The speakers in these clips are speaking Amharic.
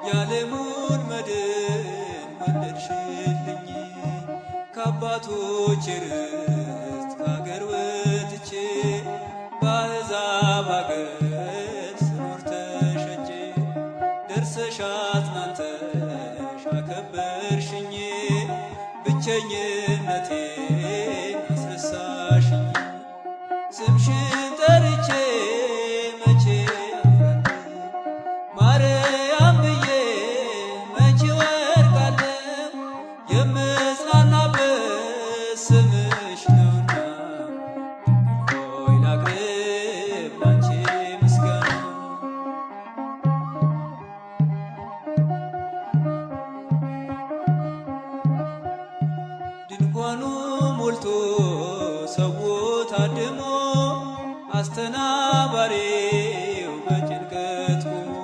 ያለሙን መድን ወለድሽልኝ። ከአባቶቼ ርስት ከአገር ወጥቼ በአሕዛብ አገር ስኖር ተሸጬ ደርሰሽ አጽናንተሽ አከበርሽኝ። ብቸኝነቴን አስረሳሽኝ። ስምሽን ጠርቼ መቼ አፍራለሁ ማርያም ብዬ መቼ ወድቃለሁ። የምጽናናበት ስምሽ ነውና ሆይ ላቅርብ ላንቺ ምስጋና። ድንኳኑ ሞልቶ ሰው ታድሞ አስተናባሪው በጭንቀት ቆሞ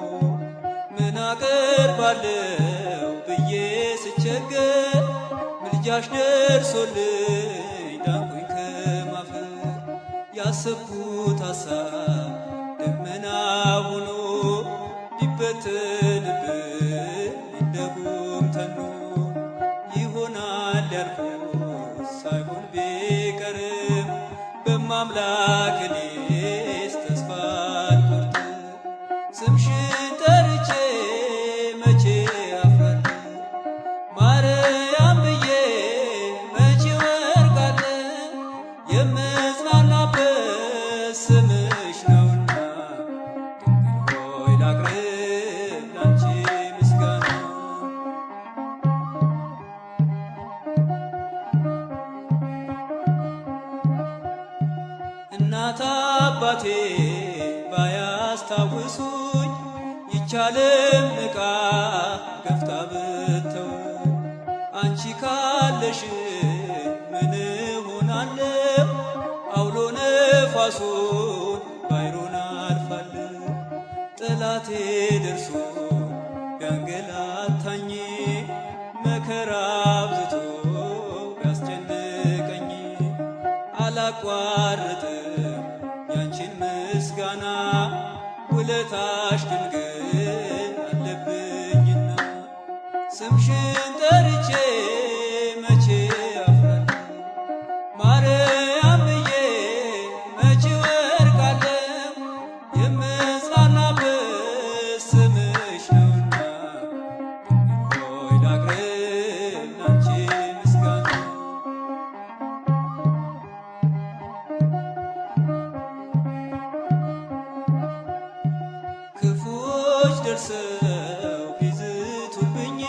ምን አቀርባለሁ ብዬ ስቸገር ምልጃሽ ደርሶልኝ ዳንኩኝ ከማፈር። ያሰብኩት ሐሳብ ደመና ሆኖ ሊበተንብኝ እንደ ጉም ተኖ ይሆናል ያልኩት ሳይሆን ቢቀርም በማምላክ እኔስ ተስፋ አልቆርጥም። ስምሽን ጠርቼ መቼ አፍራለሁ ማርያም ብዬ መቼ ወድቃለሁ። የምጽናናበት ስምሽ ነውና ድንግል ሆይ ላቅርብ ላንቺ ምስጋና። እናት አባቴ ባያስታውሱኝ ይቻለም ንቃ ገፍታ ብተውኝ። አንቺ ካለሽ ምን እሆናለሁ? አውሎ ነፋሱን ባይሮን አልፋለሁ። ጠላቴ ደርሶ ቢያንገላታኝ መከራ አብዝቶ ቢያስጨንቀኝ አላቋርጥም ያንቺን ምስጋና። ውለታሽ ድንግል አለብኝና ስምሽን ጠርቼ መቼ አፍራለሁ ማርያም ብዬ መቼ ወድቃለሁ። የምጽናናበት ስምሽ ነውና ድንግል ሆይ ላቅርብ ላንቺ ምስጋና። ክፉዎች ደርሰው ቢዝቱብኝ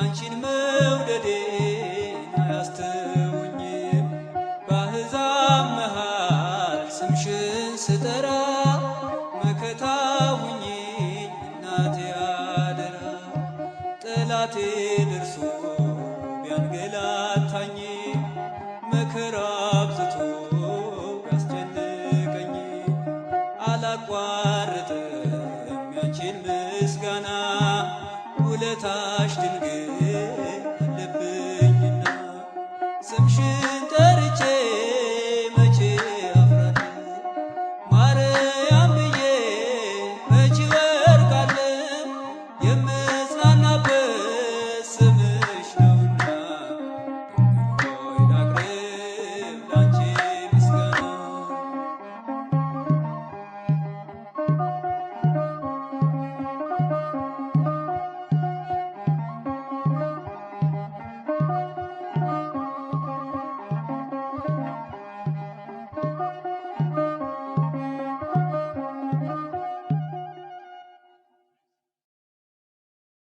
አንቺን መውደዴን አያስተውኝም። በአሕዛብ መሃል ስምሽን ስጠራ መከታ ሁኚኝ እናቴ አደራ። ጠላቴ ደርሶ ቢያንገላታኝ መከራ አብዝቶ ቢያስጨንቀኝ አላቋርጥም ያንቺን ምስጋና። ውለታሽ ድንግል አለብኝና ስምሽ